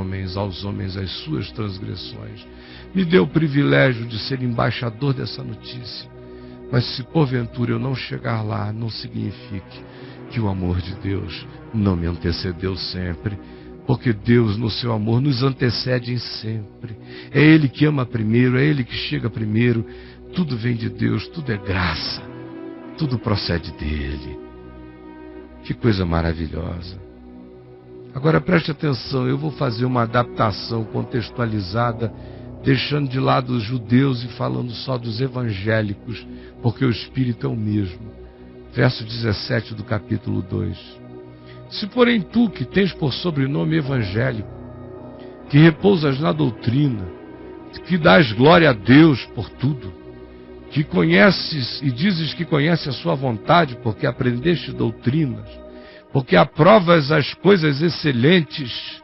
Speaker 1: homens as suas transgressões. Me deu o privilégio de ser embaixador dessa notícia, mas se porventura eu não chegar lá, não signifique que o amor de Deus não me antecedeu sempre, porque Deus, no seu amor, nos antecede sempre. É Ele que ama primeiro, é Ele que chega primeiro. Tudo vem de Deus, tudo é graça, tudo procede dEle. Que coisa maravilhosa. Agora preste atenção, eu vou fazer uma adaptação contextualizada, deixando de lado os judeus e falando só dos evangélicos, porque o Espírito é o mesmo. Verso 17 do capítulo 2. Se porém tu, que tens por sobrenome evangélico, que repousas na doutrina, que dás glória a Deus por tudo, que conheces e dizes que conheces a sua vontade, porque aprendeste doutrinas, porque aprovas as coisas excelentes,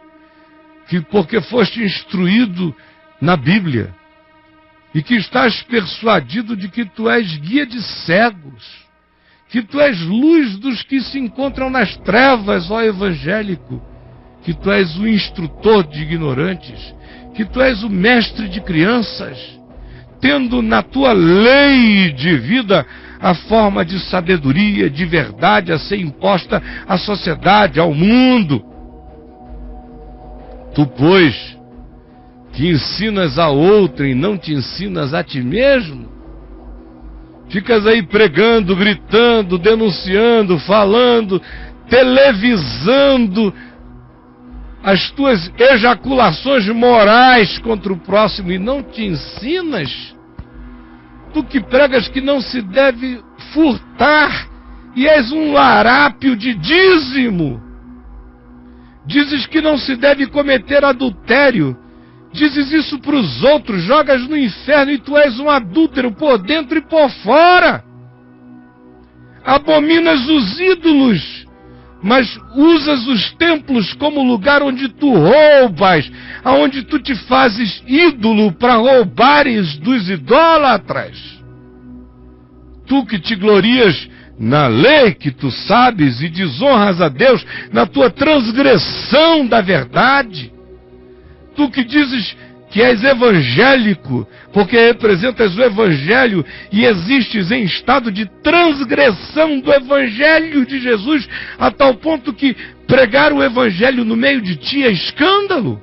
Speaker 1: porque foste instruído na Bíblia, e que estás persuadido de que tu és guia de cegos, que tu és luz dos que se encontram nas trevas, ó evangélico, que tu és o instrutor de ignorantes, que tu és o mestre de crianças, tendo na tua lei de vida a forma de sabedoria, de verdade a ser imposta à sociedade, ao mundo. Tu, pois, que ensinas a outrem, não te ensinas a ti mesmo? Ficas aí pregando, gritando, denunciando, falando, televisando as tuas ejaculações morais contra o próximo e não te ensinas? Tu que pregas que não se deve furtar e és um larápio de dízimo. Dizes que não se deve cometer adultério. Dizes isso para os outros, jogas no inferno e tu és um adúltero por dentro e por fora. Abominas os ídolos, mas usas os templos como lugar onde tu roubas, aonde tu te fazes ídolo para roubares dos idólatras. Tu que te glorias na lei que tu sabes e desonras a Deus na tua transgressão da verdade. Tu que dizes que és evangélico, porque representas o Evangelho e existes em estado de transgressão do Evangelho de Jesus, a tal ponto que pregar o Evangelho no meio de ti é escândalo.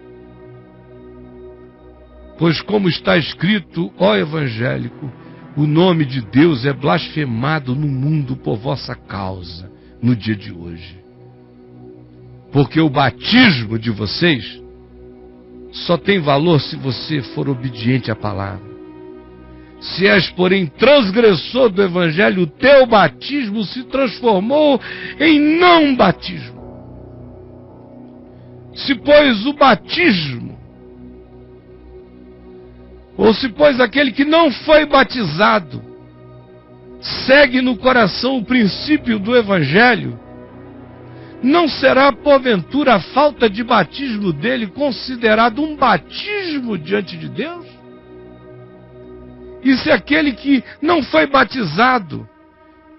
Speaker 1: Pois como está escrito, ó evangélico, o nome de Deus é blasfemado no mundo por vossa causa, no dia de hoje. Porque o batismo de vocês só tem valor se você for obediente à palavra. Se és, porém, transgressor do Evangelho, o teu batismo se transformou em não batismo. Se, pois, o batismo, ou se, pois, aquele que não foi batizado, segue no coração o princípio do Evangelho, não será, porventura, a falta de batismo dele considerado um batismo diante de Deus? E se aquele que não foi batizado,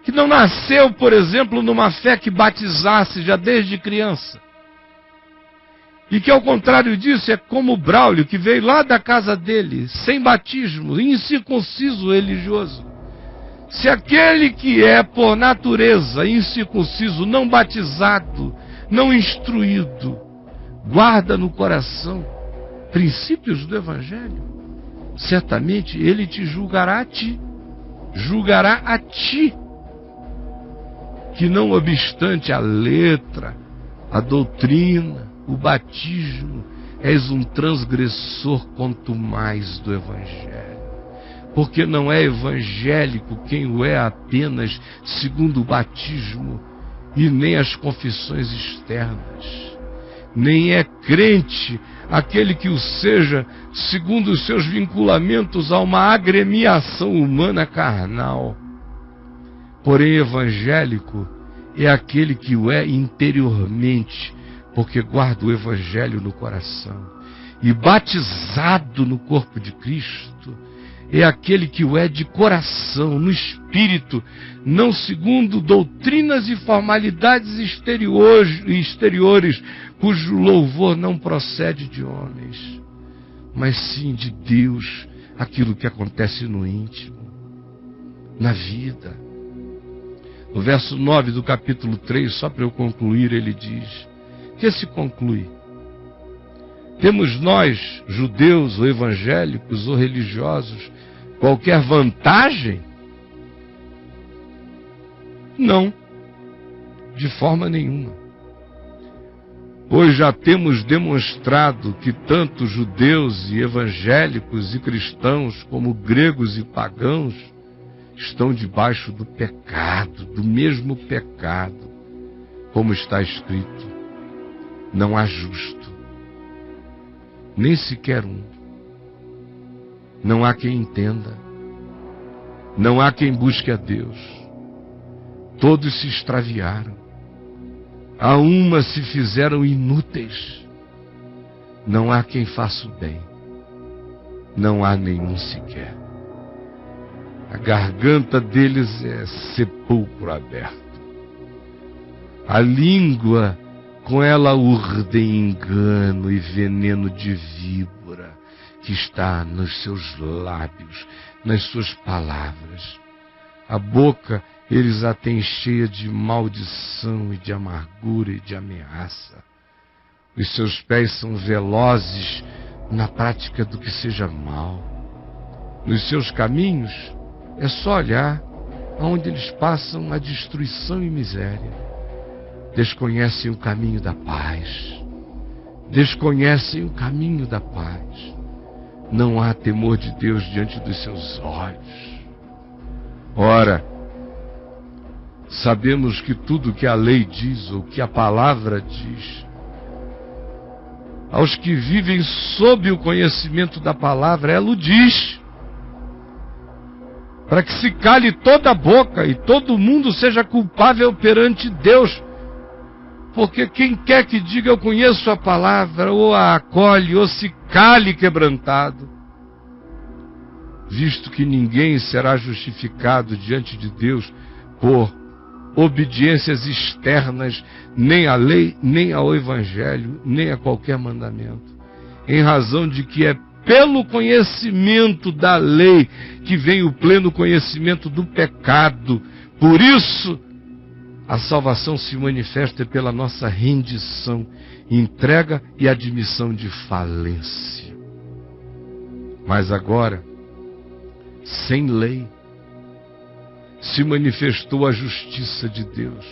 Speaker 1: que não nasceu, por exemplo, numa fé que batizasse já desde criança, e que ao contrário disso é como o Braulio, que veio lá da casa dele, sem batismo, incircunciso religioso, se aquele que é por natureza incircunciso, não batizado, não instruído, guarda no coração princípios do Evangelho, certamente ele te julgará a ti. Julgará a ti. que não obstante a letra, a doutrina, o batismo, és um transgressor quanto mais do Evangelho. Porque não é evangélico quem o é apenas segundo o batismo e nem as confissões externas. Nem é crente aquele que o seja segundo os seus vinculamentos a uma agremiação humana carnal. Porém, evangélico é aquele que o é interiormente, porque guarda o Evangelho no coração. E batizado no corpo de Cristo é aquele que o é de coração, no espírito, não segundo doutrinas e formalidades exteriores, cujo louvor não procede de homens, mas sim de Deus, aquilo que acontece no íntimo, na vida. No verso 9 do capítulo 3, só para eu concluir, ele diz: que se conclui? Temos nós, judeus ou evangélicos ou religiosos, qualquer vantagem? Não, de forma nenhuma. Pois já temos demonstrado que tanto judeus e evangélicos e cristãos, como gregos e pagãos, estão debaixo do pecado, do mesmo pecado, como está escrito: não há justo, nem sequer um. Não há quem entenda, não há quem busque a Deus. Todos se extraviaram, a uma se fizeram inúteis. Não há quem faça o bem, não há nenhum sequer. A garganta deles é sepulcro aberto. A língua, com ela urdem engano e veneno de víbora que está nos seus lábios, nas suas palavras. A boca eles a têm cheia de maldição e de amargura e de ameaça. Os seus pés são velozes na prática do que seja mal. Nos seus caminhos é só olhar aonde eles passam a destruição e miséria. Desconhecem o caminho da paz. Desconhecem o caminho da paz. Não há temor de Deus diante dos seus olhos. Ora, sabemos que tudo que a lei diz, ou que a palavra diz, aos que vivem sob o conhecimento da palavra, ela o diz, para que se cale toda a boca e todo mundo seja culpável perante Deus. Porque quem quer que diga eu conheço a palavra, ou a acolhe, ou se cale quebrantado, visto que ninguém será justificado diante de Deus por obediências externas, nem à lei, nem ao Evangelho, nem a qualquer mandamento, em razão de que é pelo conhecimento da lei que vem o pleno conhecimento do pecado. Por isso, a salvação se manifesta pela nossa rendição, entrega e admissão de falência. Mas agora, sem lei, se manifestou a justiça de Deus,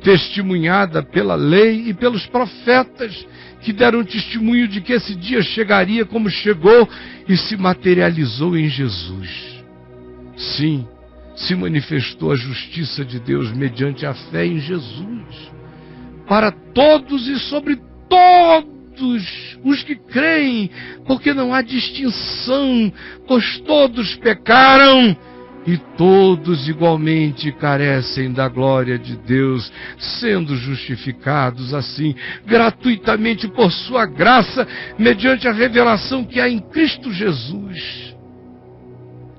Speaker 1: testemunhada pela lei e pelos profetas, que deram testemunho de que esse dia chegaria como chegou e se materializou em Jesus. Sim, se manifestou a justiça de Deus mediante a fé em Jesus, para todos e sobre todos os que creem, porque não há distinção, pois todos pecaram e todos igualmente carecem da glória de Deus, sendo justificados assim gratuitamente por sua graça, mediante a revelação que há em Cristo Jesus,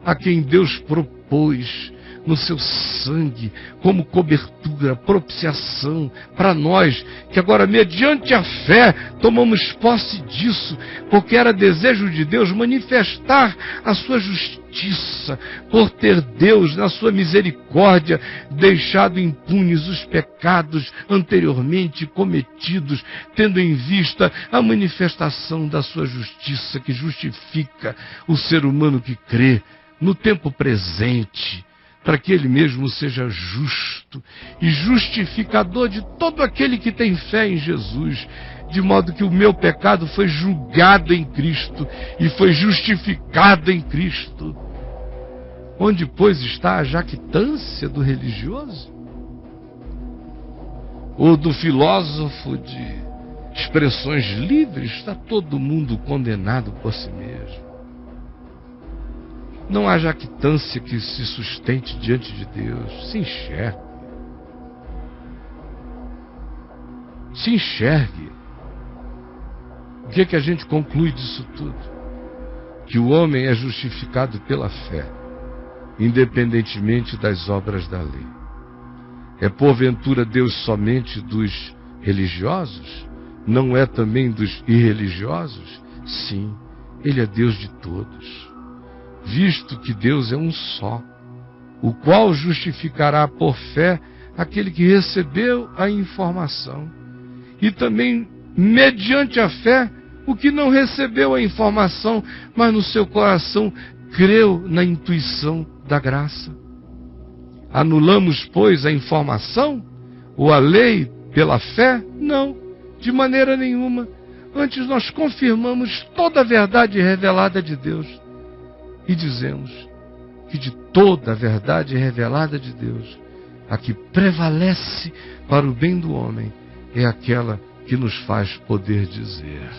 Speaker 1: a quem Deus propôs no seu sangue como cobertura, propiciação para nós, que agora mediante a fé tomamos posse disso, porque era desejo de Deus manifestar a sua justiça, por ter Deus na sua misericórdia deixado impunes os pecados anteriormente cometidos, tendo em vista a manifestação da sua justiça que justifica o ser humano que crê no tempo presente, para que ele mesmo seja justo e justificador de todo aquele que tem fé em Jesus, de modo que o meu pecado foi julgado em Cristo e foi justificado em Cristo. Onde, pois, está a jactância do religioso? Ou do filósofo de expressões livres? Está todo mundo condenado por si mesmo. Não há jactância que se sustente diante de Deus. Se enxergue. Se enxergue. O que é que a gente conclui disso tudo? Que o homem é justificado pela fé, independentemente das obras da lei. É porventura Deus somente dos religiosos? Não é também dos irreligiosos? Sim, Ele é Deus de todos. Visto que Deus é um só, o qual justificará por fé aquele que recebeu a informação, e também, mediante a fé, o que não recebeu a informação, mas no seu coração creu na intuição da graça. Anulamos, pois, a informação ou a lei pela fé? Não, de maneira nenhuma. Antes nós confirmamos toda a verdade revelada de Deus e dizemos que de toda a verdade revelada de Deus, a que prevalece para o bem do homem é aquela que nos faz poder dizer: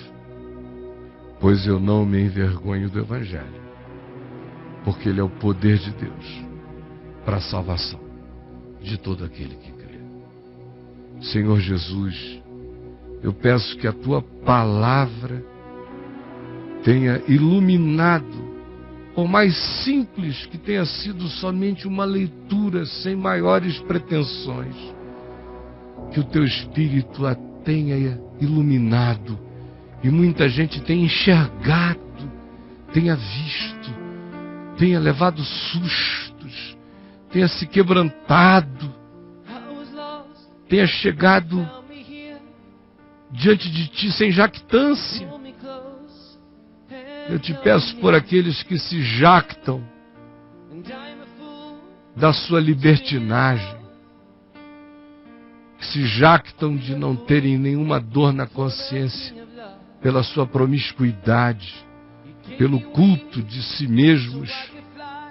Speaker 1: pois eu não me envergonho do Evangelho, porque ele é o poder de Deus para a salvação de todo aquele que crê. Senhor Jesus, eu peço que a Tua palavra tenha iluminado, por mais simples que tenha sido somente uma leitura sem maiores pretensões, que o Teu Espírito a tenha iluminado e muita gente tenha enxergado, tenha visto, tenha levado sustos, tenha se quebrantado, tenha chegado diante de Ti sem jactância. Eu te peço por aqueles que se jactam da sua libertinagem, que se jactam de não terem nenhuma dor na consciência pela sua promiscuidade, pelo culto de si mesmos,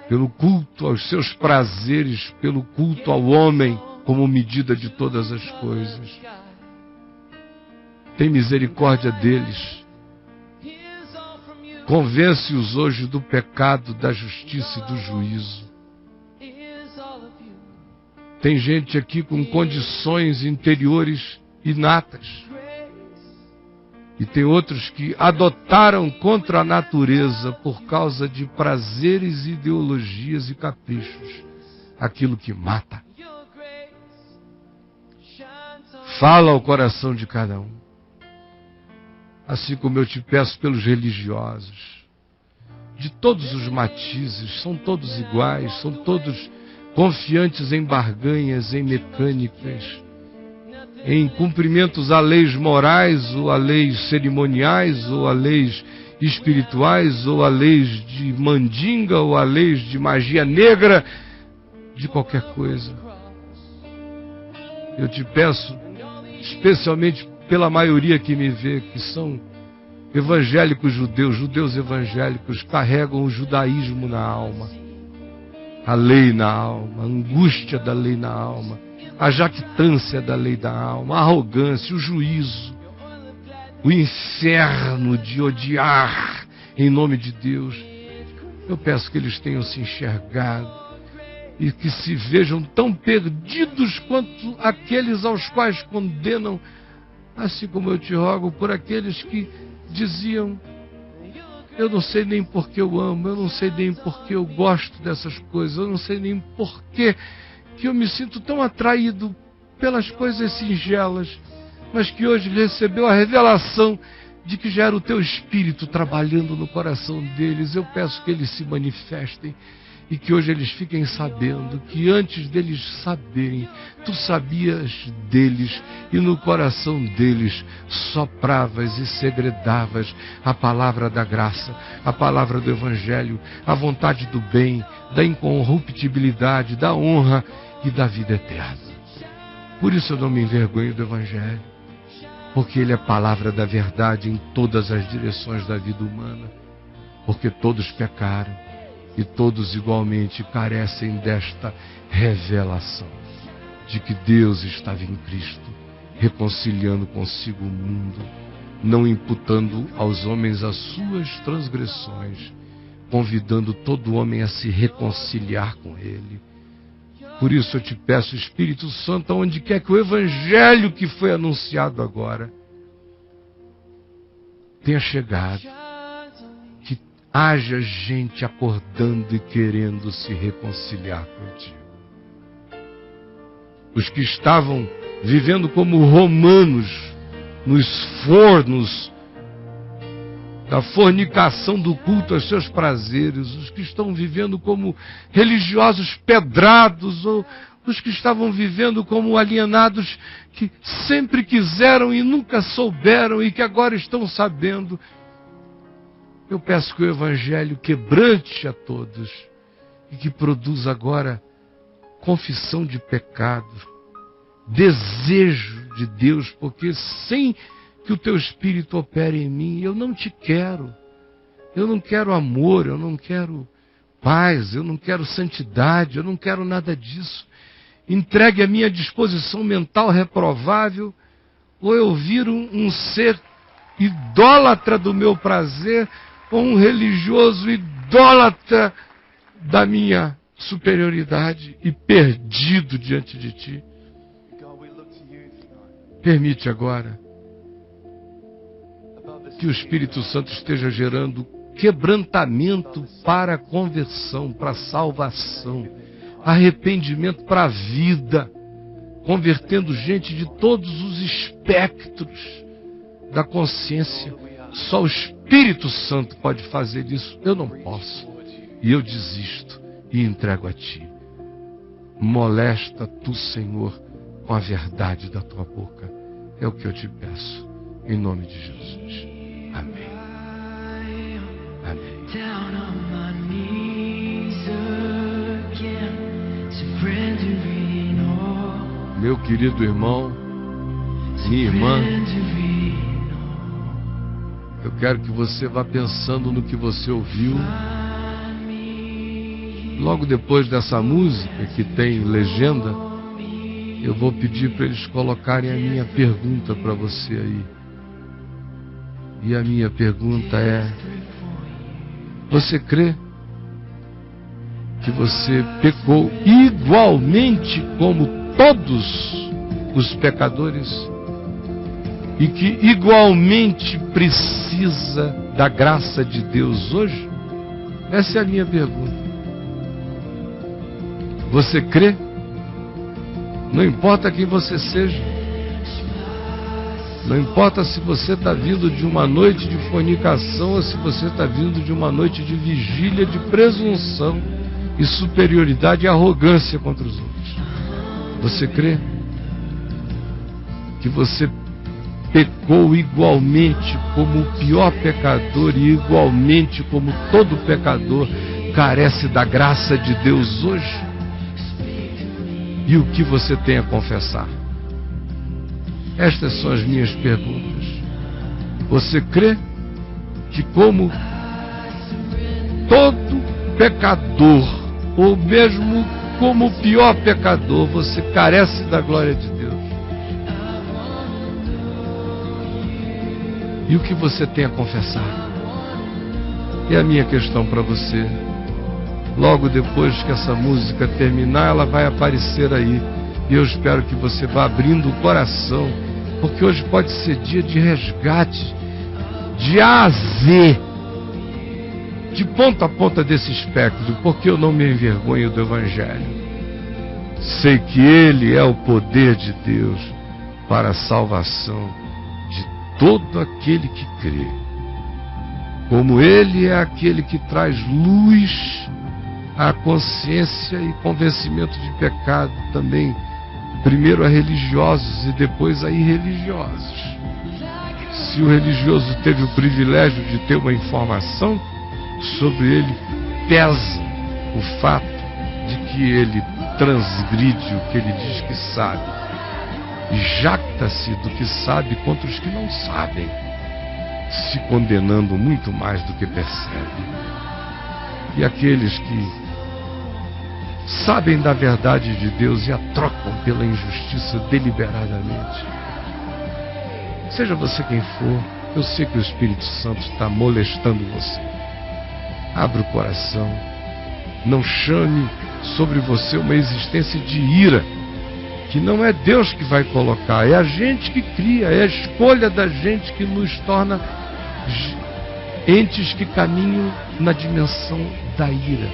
Speaker 1: pelo culto aos seus prazeres, pelo culto ao homem como medida de todas as coisas. Tem misericórdia deles. Convence-os hoje do pecado, da justiça e do juízo. Tem gente aqui com condições interiores inatas. E tem outros que adotaram contra a natureza, por causa de prazeres, ideologias e caprichos, aquilo que mata. Fala ao coração de cada um. Assim como eu te peço pelos religiosos, de todos os matizes, são todos iguais, são todos confiantes em barganhas, em mecânicas, em cumprimentos a leis morais, ou a leis cerimoniais, ou a leis espirituais, ou a leis de mandinga, ou a leis de magia negra, de qualquer coisa. Eu te peço, especialmente pela maioria que me vê, que são evangélicos judeus, judeus evangélicos, carregam o judaísmo na alma, a lei na alma, a angústia da lei na alma, a jactância da lei da alma, a arrogância, o juízo, o inferno de odiar em nome de Deus. Eu peço que eles tenham se enxergado e que se vejam tão perdidos quanto aqueles aos quais condenam, assim como eu te rogo por aqueles que diziam: eu não sei nem por que eu amo, eu não sei nem por que eu gosto dessas coisas, eu não sei nem por que eu me sinto tão atraído pelas coisas singelas, mas que hoje recebeu a revelação de que já era o Teu Espírito trabalhando no coração deles. Eu peço que eles se manifestem e que hoje eles fiquem sabendo que antes deles saberem, tu sabias deles e no coração deles sopravas e segredavas a palavra da graça, a palavra do Evangelho, a vontade do bem, da incorruptibilidade, da honra e da vida eterna. Por isso eu não me envergonho do Evangelho, porque ele é palavra da verdade em todas as direções da vida humana, porque todos pecaram e todos igualmente carecem desta revelação de que Deus estava em Cristo, reconciliando consigo o mundo, não imputando aos homens as suas transgressões, convidando todo homem a se reconciliar com Ele. Por isso eu te peço, Espírito Santo, onde quer que o Evangelho que foi anunciado agora tenha chegado, que haja gente acordando e querendo se reconciliar contigo. Os que estavam vivendo como romanos nos fornos da fornicação do culto aos seus prazeres, os que estão vivendo como religiosos pedrados, ou os que estavam vivendo como alienados que sempre quiseram e nunca souberam e que agora estão sabendo. Eu peço que o Evangelho quebrante a todos e que produza agora confissão de pecado, desejo de Deus, porque sem que o teu Espírito opere em mim, eu não te quero. Eu não quero amor, eu não quero paz, eu não quero santidade, eu não quero nada disso. Entregue a minha disposição mental reprovável, ou eu viro um ser idólatra do meu prazer, ou um religioso idólatra da minha superioridade e perdido diante de ti. Permite agora que o Espírito Santo esteja gerando quebrantamento para a conversão, para a salvação, arrependimento para a vida, convertendo gente de todos os espectros da consciência. Só o Espírito Santo pode fazer isso. Eu não posso. E eu desisto e entrego a ti. Molesta tu, Senhor, com a verdade da tua boca. É o que eu te peço. Em nome de Jesus. Amém. Amém. Meu querido irmão, minha irmã, eu quero que você vá pensando no que você ouviu. Logo depois dessa música que tem legenda, eu vou pedir para eles colocarem a minha pergunta para você aí. E a minha pergunta é: você crê que você pecou igualmente como todos os pecadores? E que igualmente precisa da graça de Deus hoje? Essa é a minha pergunta. Você crê? Não importa quem você seja. Não importa se você está vindo de uma noite de fornicação ou se você está vindo de uma noite de vigília, de presunção e superioridade e arrogância contra os outros. Você crê que você pecou igualmente como o pior pecador e igualmente como todo pecador carece da graça de Deus hoje? E o que você tem a confessar? Estas são as minhas perguntas. Você crê que como todo pecador, ou mesmo como o pior pecador, você carece da glória de Deus? E o que você tem a confessar? E a minha questão para você, logo depois que essa música terminar, ela vai aparecer aí. E eu espero que você vá abrindo o coração, porque hoje pode ser dia de resgate, de A a Z, de ponta a ponta desse espectro, porque eu não me envergonho do Evangelho. Sei que Ele é o poder de Deus para a salvação de todo aquele que crê. Como Ele é aquele que traz luz a consciência e convencimento de pecado também, primeiro a religiosos e depois a irreligiosos. Se o religioso teve o privilégio de ter uma informação, sobre ele pesa o fato de que ele transgride o que ele diz que sabe e jacta-se do que sabe contra os que não sabem, se condenando muito mais do que percebe. E aqueles que sabem da verdade de Deus e a trocam pela injustiça deliberadamente. Seja você quem for, eu sei que o Espírito Santo está molestando você. Abra o coração. Não chame sobre você uma existência de ira, que não é Deus que vai colocar, é a gente que cria, é a escolha da gente que nos torna entes que caminham na dimensão da ira,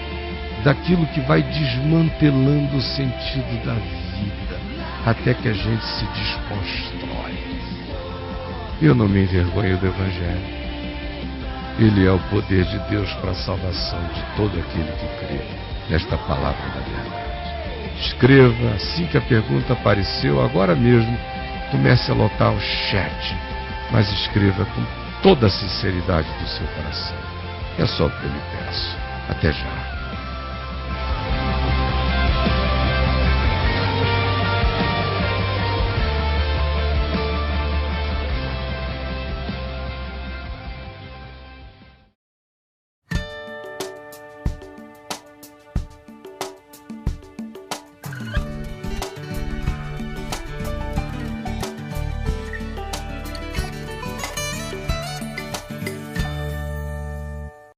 Speaker 1: daquilo que vai desmantelando o sentido da vida, até que a gente se desconstrói. Eu não me envergonho do Evangelho. Ele é o poder de Deus para a salvação de todo aquele que crê nesta palavra da verdade. Escreva assim que a pergunta apareceu, agora mesmo. Comece a lotar o chat, mas escreva com toda a sinceridade do seu coração. É só o que eu lhe peço. Até já.